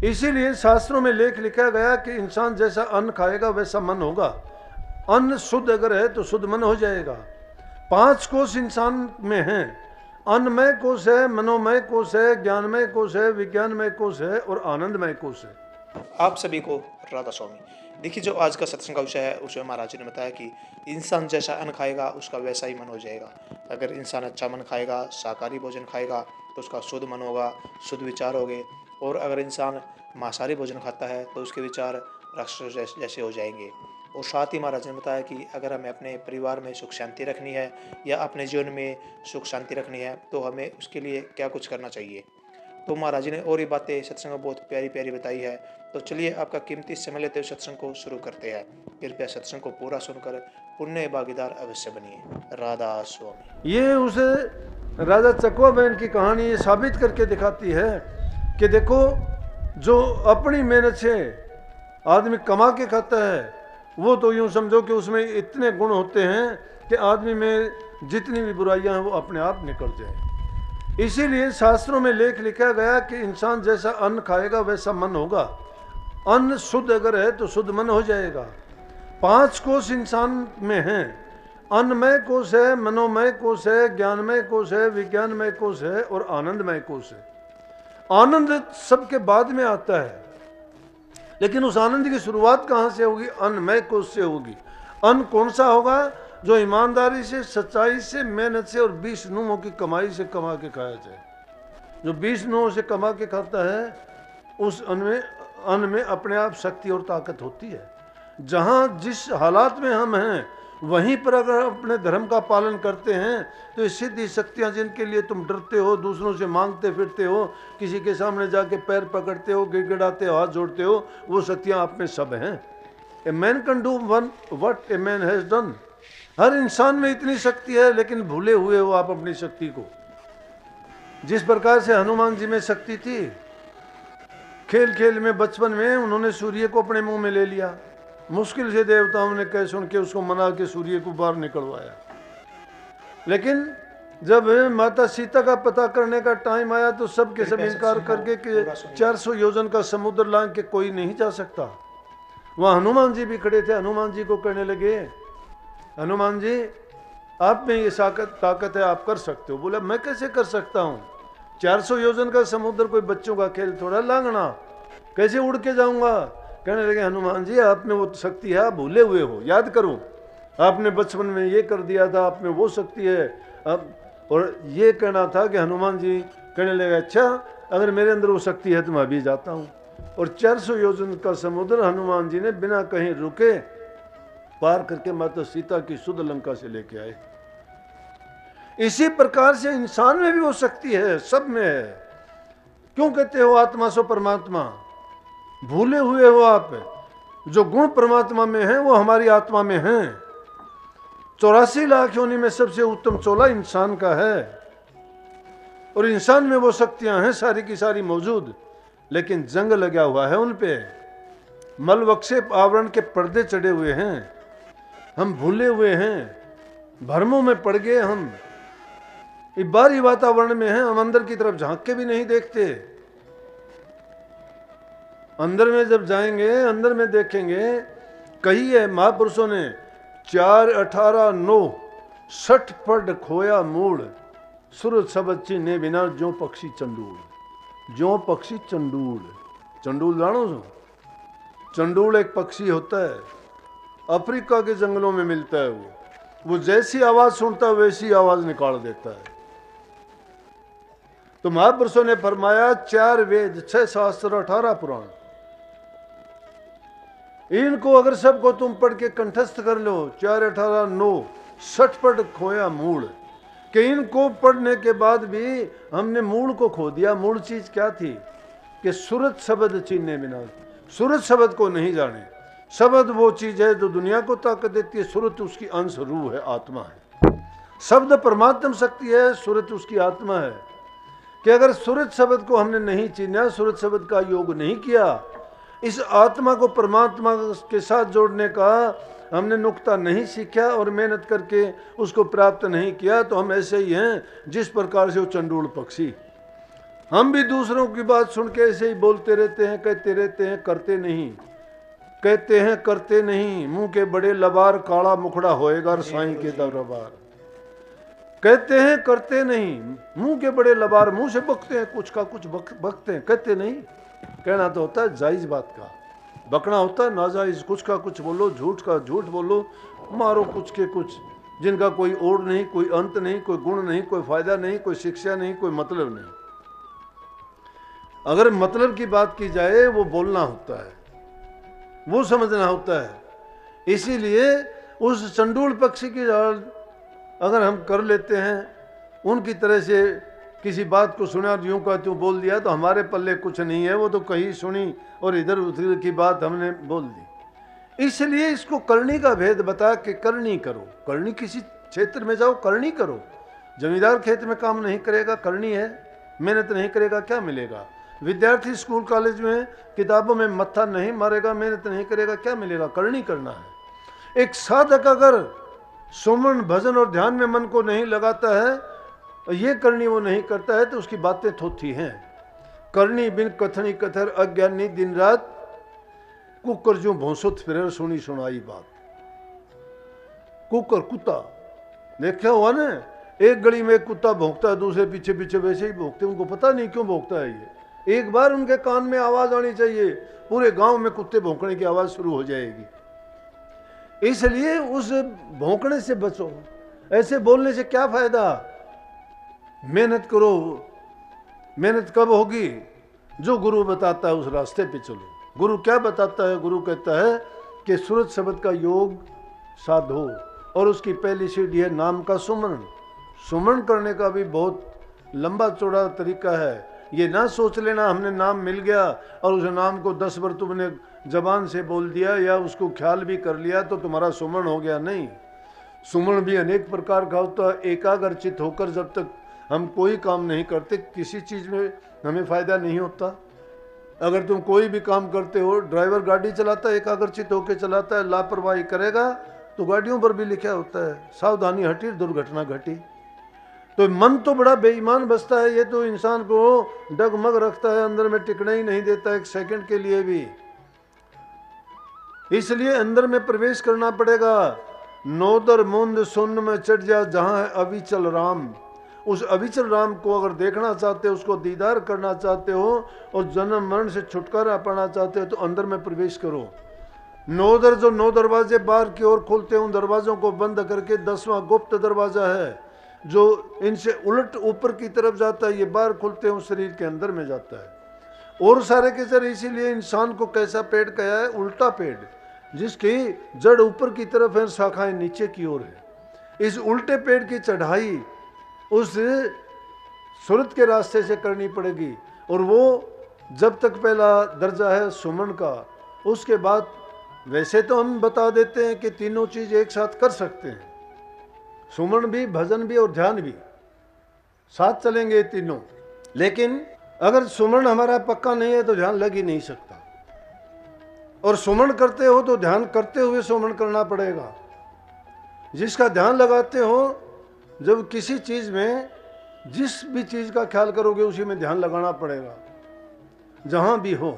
इसीलिए शास्त्रों में लेख लिखा गया कि इंसान जैसा अन्न खाएगा वैसा मन होगा। अन्न शुद्ध अगर है तो शुद्ध मन हो जाएगा। 5 कोष इंसान में हैं। अन्नमय कोष है, मनोमय कोष है, ज्ञानमय कोष है, विज्ञानमय कोष है और आनंदमय कोष है। आप सभी को राधा स्वामी। देखिए, जो आज का सत्संग का विषय है उसमें महाराज जी ने बताया कि इंसान जैसा अन्न खाएगा उसका वैसा ही मन हो जाएगा। अगर इंसान अच्छा मन खाएगा, शाकाहारी भोजन खाएगा तो उसका शुद्ध मन होगा, शुद्ध विचार होंगे। और अगर इंसान मांसाहारी भोजन खाता है तो उसके विचार राक्षस जैसे हो जाएंगे। और साथ ही महाराज ने बताया कि अगर हमें अपने परिवार में सुख शांति रखनी है या अपने जीवन में सुख शांति रखनी है तो हमें उसके लिए क्या कुछ करना चाहिए। तो महाराज जी ने और ये बातें सत्संग में बहुत प्यारी प्यारी बताई है। तो चलिए आपका कीमती समय लेते हुए सत्संग को शुरू करते हैं। कृपया सत्संग को पूरा सुनकर पुण्य भागीदार अवश्य बनिए। राधा स्वामी। ये उसे राजा चकवा बहन की कहानी ये साबित करके दिखाती है कि देखो, जो अपनी मेहनत से आदमी कमा के खाता है वो तो यूँ समझो कि उसमें इतने गुण होते हैं कि आदमी में जितनी भी बुराइयां हैं वो अपने आप निकल जाए। इसीलिए शास्त्रों में लेख लिखा गया कि इंसान जैसा अन्न खाएगा वैसा मन होगा। अन्न शुद्ध अगर है तो शुद्ध मन हो जाएगा। 5 कोष इंसान में हैं। अन्नमय कोष है, मनोमय कोष है, ज्ञानमय कोष है, विज्ञानमय कोष है और आनंदमय कोष है। आनंद सबके बाद में आता है, लेकिन उस आनंद की शुरुआत कहाँ से होगी? अन्नमय कोष से होगी। अन्न कौन सा होगा? जो ईमानदारी से, सच्चाई से, मेहनत से और 20 नुमों की कमाई से कमा के खाया जाए। जो 20 नुमों से कमा के खाता है उस अन्न में अपने आप शक्ति और ताकत होती है। जहाँ जिस हालात में हम हैं वहीं पर अगर अपने धर्म का पालन करते हैं तो ये सिद्धि शक्तियाँ जिनके लिए तुम डरते हो, दूसरों से मांगते फिरते हो, किसी के सामने जाके पैर पकड़ते हो, गिड़गिड़ाते हो, हाथ जोड़ते हो, वो शक्तियाँ आप में सब हैं। A man can do what a man has done. हर इंसान में इतनी शक्ति है, लेकिन भूले हुए हो आप अपनी शक्ति को। जिस प्रकार से हनुमान जी में शक्ति थी, खेल खेल में बचपन में उन्होंने सूर्य को अपने मुंह में ले लिया। मुश्किल से देवताओं ने कह सुन के उसको मना के सूर्य को बाहर निकलवाया। लेकिन जब माता सीता का पता करने का टाइम आया तो सब के सब इनकार करके कि 400 योजन का समुद्र लांग के कोई नहीं जा सकता। वहाँ हनुमान जी भी खड़े थे। हनुमान जी को कहने लगे, हनुमान जी आप में ये ताकत है, आप कर सकते हो। बोला मैं कैसे कर सकता हूँ? 400 योजन का समुद्र कोई बच्चों का खेल थोड़ा लांगना, कैसे उड़ के जाऊंगा? कहने लगे हनुमान जी आप में वो शक्ति है, आप भूले हुए हो, याद करो आपने बचपन में ये कर दिया था, आप में वो शक्ति है। अब और ये कहना था कि हनुमान जी कहने लगे अच्छा अगर मेरे अंदर वो शक्ति है तो मैं अभी जाता हूँ। और 400 योजन का समुद्र हनुमान जी ने बिना कहीं रुके पार करके माता सीता की शुद्ध लंका से लेके आए। इसी प्रकार से इंसान में भी वो शक्ति है, सब में है। क्यों कहते हो आत्मा सो परमात्मा? भूले हुए हो आप। जो गुण परमात्मा में हैं वो हमारी आत्मा में हैं। 84 लाख योनि में सबसे उत्तम चोला इंसान का है और इंसान में वो शक्तियां हैं सारी की सारी मौजूद, लेकिन जंग लगा हुआ है उन पे। मलवक्षे आवरण के पर्दे चढ़े हुए हैं, हम भूले हुए हैं, भ्रमों में पड़ गए, हम बाहरी वातावरण में हैं, हम अंदर की तरफ झांक के भी नहीं देखते। अंदर में जब जाएंगे अंदर में देखेंगे, कही है महापुरुषों ने 4 18 9 60 पढ़ खोया मूल सूरज सबद चिन्हे बिना जो पक्षी चंडूल। जो पक्षी चंडूल, चंडूल जानो सो? चंडूल एक पक्षी होता है, अफ्रीका के जंगलों में मिलता है। वो जैसी आवाज सुनता है वैसी आवाज निकाल देता है। तो महापुरुषों ने फरमाया 4 वेद 6 शास्त्र 18 पुराण, इनको अगर सबको तुम पढ़ के कंठस्थ कर लो, 4 18 9 60 पढ़ खोया मूल, कि इनको पढ़ने के बाद भी हमने मूल को खो दिया। मूल चीज क्या थी? कि सूरत शब्द चिन्हे बिना, सूरत शब्द को नहीं जाने। शब्द वो चीज है जो दुनिया को ताकत देती है, सूरत उसकी अंश रूह है, आत्मा है। शब्द परमात्म शक्ति है, सूरत उसकी आत्मा है। कि अगर सूरत शब्द को हमने नहीं चिन्हा, सूरत शब्द का योग नहीं किया, इस आत्मा को परमात्मा के साथ जोड़ने का हमने नुक्ता नहीं सीखा और मेहनत करके उसको प्राप्त नहीं किया, तो हम ऐसे ही हैं जिस प्रकार से वो चंडूल पक्षी। हम भी दूसरों की बात सुन के ऐसे ही बोलते रहते हैं, कहते रहते हैं, करते नहीं। कहते हैं करते नहीं, मुंह के बड़े लबार, काला मुखड़ा होएगा साईं के दरबार। कहते हैं करते नहीं, मुंह के बड़े लबार, मुंह से बकते हैं, कुछ का कुछ बकते हैं, कहते नहीं। कहना तो होता है जायज बात का, बकना होता है नाजायज। कुछ का कुछ बोलो, झूठ का झूठ बोलो, मारो कुछ के कुछ, जिनका कोई ओर नहीं, कोई अंत नहीं, कोई गुण नहीं, कोई फायदा नहीं, कोई शिक्षा नहीं, कोई मतलब नहीं। अगर मतलब की बात की जाए, वो बोलना होता है, वो समझना होता है। इसीलिए उस चंडूल पक्षी की अगर हम कर लेते हैं, उनकी तरह से किसी बात को सुना और यूं का त्यों बोल दिया, तो हमारे पल्ले कुछ नहीं है। वो तो कहीं सुनी और इधर उधर की बात हमने बोल दी। इसलिए इसको करनी का भेद बता के करनी करो। करनी किसी क्षेत्र में जाओ, करनी करो। जमींदार खेत में काम नहीं करेगा, करनी है, मेहनत नहीं करेगा, क्या मिलेगा। विद्यार्थी स्कूल कॉलेज में किताबों में मत्था नहीं मारेगा, मेहनत नहीं करेगा, क्या मिलेगा। करनी करना है। एक साधक अगर सुमन भजन और ध्यान में मन को नहीं लगाता है, ये करनी वो नहीं करता है, तो उसकी बातें थोथी हैं। करनी बिन कथनी कथर, अज्ञानी दिन रात, कुकर जो भौंसुत फिर सुनी सुनाई बात। कुकर कुत्ता देखा हुआ ना, एक गली में एक कुत्ता भौंकता है, दूसरे पीछे पीछे वैसे ही भौंकते, उनको पता नहीं क्यों भौंकता है ये। एक बार उनके कान में आवाज आनी चाहिए, पूरे गांव में कुत्ते भौंकने की आवाज शुरू हो जाएगी। इसलिए उस भौंकने से बचो। ऐसे बोलने से क्या फायदा। मेहनत करो। मेहनत कब होगी, जो गुरु बताता है उस रास्ते पे चलो। गुरु क्या बताता है, गुरु कहता है कि सूरज शब्द का योग साधो, और उसकी पहली सीढ़ी है नाम का सुमन। सुमन करने का भी बहुत लंबा चौड़ा तरीका है। ये ना सोच लेना हमने नाम मिल गया और उस नाम को 10 बार तुमने जबान से बोल दिया या उसको ख्याल भी कर लिया तो तुम्हारा सुमन हो गया। नहीं, सुमन भी अनेक प्रकार का होता है। एकाग्रचित होकर जब तक हम कोई काम नहीं करते, किसी चीज़ में हमें फ़ायदा नहीं होता। अगर तुम कोई भी काम करते हो, ड्राइवर गाड़ी चलाता है, एकाग्रचित होकर चलाता है, लापरवाही करेगा तो गाड़ियों पर भी लिखा होता है सावधानी हटी दुर्घटना घटी। तो मन तो बड़ा बेईमान बसता है, ये तो इंसान को डगमग रखता है, अंदर में टिकने ही नहीं देता एक सेकंड के लिए भी। इसलिए अंदर में प्रवेश करना पड़ेगा। नोदर मुंद सुन्न में चढ़ जा जहां है अविचल राम। उस अविचल राम को अगर देखना चाहते हो, उसको दीदार करना चाहते हो और जन्म मरण से छुटकारा पाना चाहते हो, तो अंदर में प्रवेश करो। नोदर जो 9 दरवाजे बाहर की ओर खोलते हैं, उन दरवाजों को बंद करके 10वां गुप्त दरवाजा है जो इनसे उलट ऊपर की तरफ जाता है। ये बाहर खुलते हैं, उस शरीर के अंदर में जाता है। और सारे के सारे इसीलिए इंसान को कैसा पेड़ कहा है, उल्टा पेड़, जिसकी जड़ ऊपर की तरफ है, शाखाएं नीचे की ओर है। इस उल्टे पेड़ की चढ़ाई उस सूरत के रास्ते से करनी पड़ेगी। और वो जब तक पहला दर्जा है सुमन का, उसके बाद वैसे तो हम बता देते हैं कि तीनों चीज एक साथ कर सकते हैं, सुमन भी, भजन भी और ध्यान भी साथ चलेंगे तीनों। लेकिन अगर सुमन हमारा पक्का नहीं है तो ध्यान लग ही नहीं सकता। और सुमन करते हो तो ध्यान करते हुए सुमन करना पड़ेगा। जिसका ध्यान लगाते हो, जब किसी चीज में जिस भी चीज का ख्याल करोगे उसी में ध्यान लगाना पड़ेगा, जहां भी हो।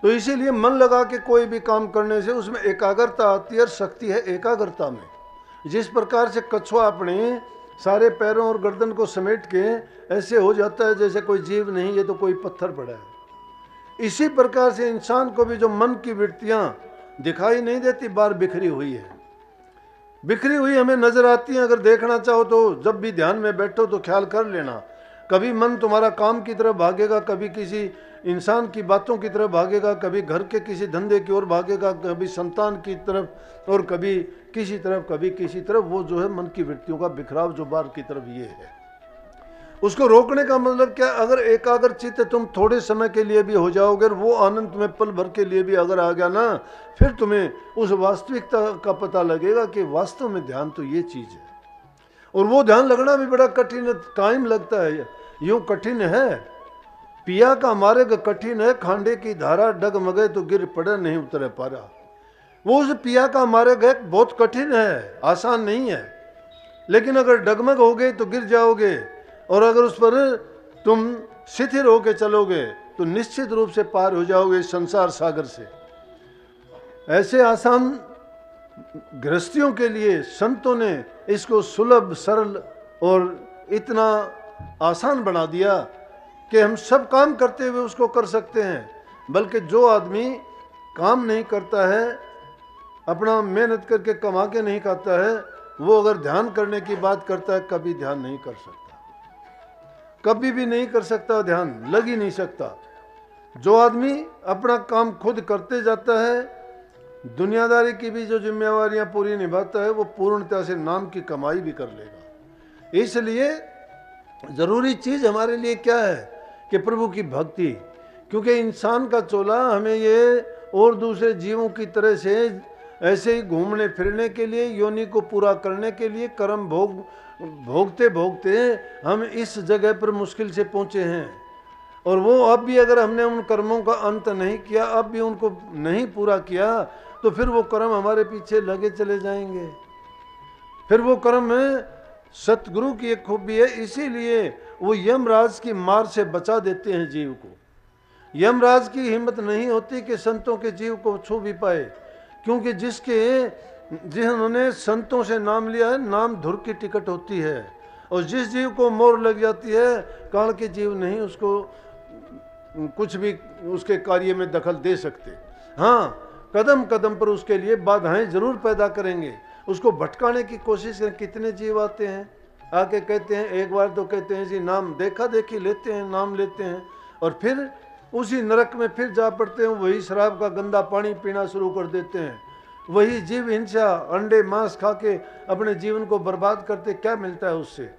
तो इसीलिए मन लगा के कोई भी काम करने से उसमें एकाग्रता आती है और शक्ति है एकाग्रता में। जिस प्रकार से कछुआ अपने सारे पैरों और गर्दन को समेट के ऐसे हो जाता है जैसे कोई जीव नहीं, ये तो कोई पत्थर पड़ा है। इसी प्रकार से इंसान को भी जो मन की वृत्तियां दिखाई नहीं देती, बाहर बिखरी हुई है, बिखरी हुई हमें नजर आती हैं। अगर देखना चाहो तो जब भी ध्यान में बैठो तो ख्याल कर लेना, कभी मन तुम्हारा काम की तरफ भागेगा, कभी किसी इंसान की बातों की तरफ भागेगा, कभी घर के किसी धंधे की ओर भागेगा, कभी संतान की तरफ और कभी किसी तरफ, कभी किसी तरफ। वो जो है मन की वृत्तियों का बिखराव जो बाहर की तरफ ये है। उसको रोकने का मतलब क्या, अगर एकाग्रचित्त तुम थोड़े समय के लिए भी हो जाओगे, वो आनंद तुम्हें पल भर के लिए भी अगर आ गया ना, फिर तुम्हें उस वास्तविकता का पता लगेगा कि वास्तव में ध्यान तो ये चीज है। और वो ध्यान लगना भी बड़ा कठिन, टाइम लगता है। यूं कठिन है, पिया का मार्ग कठिन है, खांडे की धारा डगमगे तो गिर पड़े नहीं उतरे पारा। वो उस पिया का मार्ग है, बहुत कठिन है, आसान नहीं है। लेकिन अगर डगमग हो गए तो गिर जाओगे, और अगर उस पर तुम शिथिल होके चलोगे तो निश्चित रूप से पार हो जाओगे इस संसार सागर से। ऐसे आसान गृहस्थियों के लिए संतों ने इसको सुलभ, सरल और इतना आसान बना दिया कि हम सब काम करते हुए उसको कर सकते हैं। बल्कि जो आदमी काम नहीं करता है, अपना मेहनत करके कमा के नहीं खाता है, वो अगर ध्यान करने की बात करता है कभी ध्यान नहीं कर सकता, कभी भी नहीं कर सकता, ध्यान लग ही नहीं सकता। जो आदमी अपना काम खुद करते जाता है, दुनियादारी की भी जो जिम्मेवारियां पूरी निभाता है, वो पूर्णतः से नाम की कमाई भी कर लेगा। इसलिए ज़रूरी चीज़ हमारे लिए क्या है कि प्रभु की भक्ति, क्योंकि इंसान का चोला हमें ये और दूसरे जीवों की तरह से ऐसे ही घूमने फिरने के लिए, योनि को पूरा करने के लिए कर्म भोगते भोगते हम इस जगह पर मुश्किल से पहुँचे हैं। और वो अब भी अगर हमने उन कर्मों का अंत नहीं किया, अब भी उनको नहीं पूरा किया, तो फिर वो कर्म हमारे पीछे लगे चले जाएंगे। फिर वो कर्म सतगुरु की एक खूबी है, इसीलिए वो यमराज की मार से बचा देते हैं जीव को। यमराज की हिम्मत नहीं होती कि संतों के जीव को छू भी पाए, क्योंकि जिन्होंने संतों से नाम लिया है, नाम धुर की टिकट होती है। और जिस जीव को मोर लग जाती है, काल के जीव नहीं उसको कुछ भी उसके कार्य में दखल दे सकते। हाँ, कदम कदम पर उसके लिए बाधाएं जरूर पैदा करेंगे, उसको भटकाने की कोशिश करें। कितने जीव आते हैं, आके कहते हैं, एक बार तो कहते हैं जी नाम देखा देखी लेते हैं, नाम लेते हैं, और फिर उसी नरक में फिर जा पड़ते हैं, वही शराब का गंदा पानी पीना शुरू कर देते हैं, वही जीव हिंसा, अंडे मांस खा के अपने जीवन को बर्बाद करते। क्या मिलता है उससे?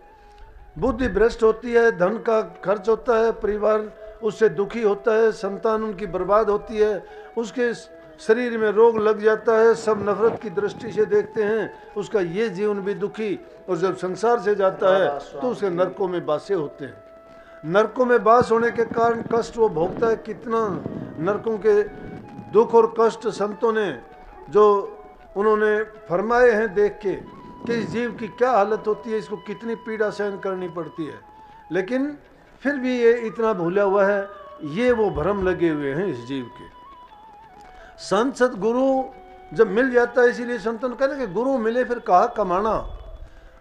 बुद्धि भ्रष्ट होती है, धन का खर्च होता है, परिवार उससे दुखी होता है, संतान उनकी बर्बाद होती है, उसके शरीर में रोग लग जाता है, सब नफरत की दृष्टि से देखते हैं, उसका ये जीवन भी दुखी। और जब संसार से जाता है तो उसे नरकों में बासे होते हैं। नरकों में बास होने के कारण कष्ट वो भोगता है। कितना नरकों के दुख और कष्ट संतों ने जो उन्होंने फरमाए हैं देख के कि इस जीव की क्या हालत होती है, इसको कितनी पीड़ा सहन करनी पड़ती है, लेकिन फिर भी ये इतना भूला हुआ है। ये वो भ्रम लगे हुए हैं इस जीव के। संत सतगुरु जब मिल जाता है, इसीलिए संतों ने कहना कि गुरु मिले फिर कहाँ कमाना।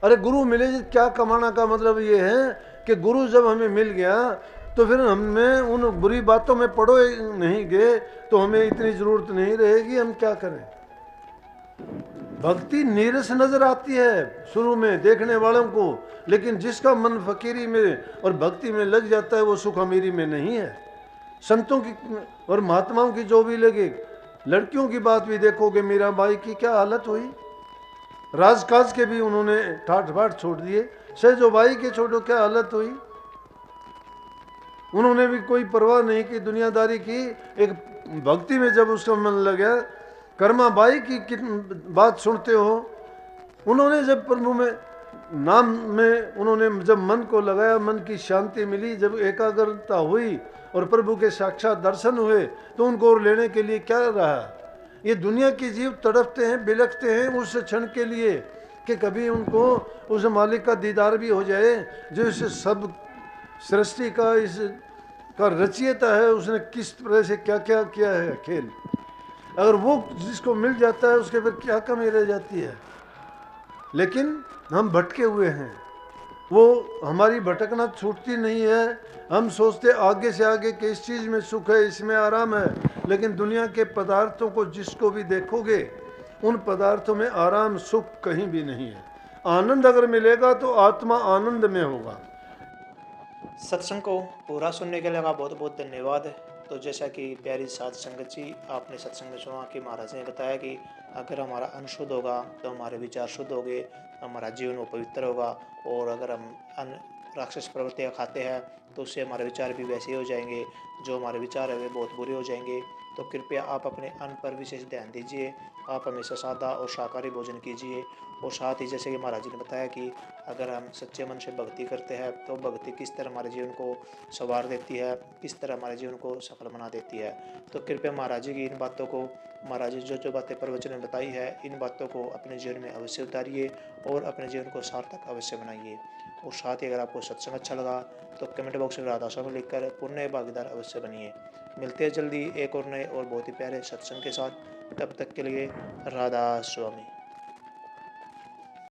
अरे गुरु मिले क्या कमाना का मतलब ये है कि गुरु जब हमें मिल गया तो फिर हमें उन बुरी बातों में पड़ो नहीं गए तो हमें इतनी जरूरत नहीं रहेगी, हम क्या करें। भक्ति नीरस नजर आती है शुरू में देखने वालों को, लेकिन जिसका मन फकीरी में और भक्ति में लग जाता है वो सुख अमीरी में नहीं है। संतों की और महात्माओं की जो भी लगे, लड़कियों की बात भी देखोगे, मीराबाई की क्या हालत हुई, राजकाज के भी उन्होंने ठाठ बाट छोड़ दिए, सहजोबाई के छोड़ो क्या हालत हुई, उन्होंने भी कोई परवाह नहीं की दुनियादारी की। एक भक्ति में जब उसका मन लगा, कर्मा बाई की बात सुनते हो, उन्होंने जब प्रभु में नाम में उन्होंने जब मन को लगाया, मन की शांति मिली, जब एकाग्रता हुई और प्रभु के साक्षात दर्शन हुए, तो उनको और लेने के लिए क्या रहा। ये दुनिया के जीव तड़पते हैं, बिलखते हैं उस क्षण के लिए कि कभी उनको उस मालिक का दीदार भी हो जाए जो इस सब सृष्टि का इस का रचयिता है, उसने किस तरह से क्या क्या किया है खेल। अगर वो जिसको मिल जाता है उसके फिर क्या कमी रह जाती है। लेकिन हम भटके हुए हैं, वो हमारी भटकना छूटती नहीं है। हम सोचते आगे से आगे कि इस चीज़ में सुख है, इसमें आराम है, लेकिन दुनिया के पदार्थों को जिसको भी देखोगे, उन पदार्थों में आराम सुख कहीं भी नहीं है। आनंद अगर मिलेगा तो आत्मा आनंद में होगा। सत्संग को पूरा सुनने के लिए आपका बहुत बहुत धन्यवाद। तो जैसा कि प्यारी साध संगत जी, आपने सत्संग में सुना कि महाराज ने बताया कि अगर हमारा अन्न शुद्ध होगा तो हमारे विचार शुद्ध होंगे, हमारा जीवन वो पवित्र होगा, और अगर हम अन्न राक्षस प्रवृत्तियाँ खाते हैं तो उससे हमारे विचार भी वैसे ही हो जाएंगे, जो हमारे विचार है वे बहुत बुरे हो जाएंगे। तो कृपया आप अपने अन्न पर विशेष ध्यान दीजिए, आप हमेशा सादा और शाकाहारी भोजन कीजिए। और साथ ही जैसे कि महाराज जी ने बताया कि अगर हम सच्चे मन से भक्ति करते हैं तो भक्ति किस तरह हमारे जीवन को संवार देती है, किस तरह हमारे जीवन को सफल बना देती है। तो कृपया महाराज जी की इन बातों को, महाराज जी जो जो बातें प्रवचन में बताई है, इन बातों को अपने जीवन में अवश्य उतारिए और अपने जीवन को सार्थक अवश्य बनाइए। और साथ ही अगर आपको सत्संग अच्छा लगा तो कमेंट बॉक्स में राधा स्वामी लिखकर पुण्य भागीदार अवश्य बनिए। मिलते हैं जल्दी एक और नए और बहुत ही प्यारे सत्संग के साथ। तब तक के लिए राधा स्वामी।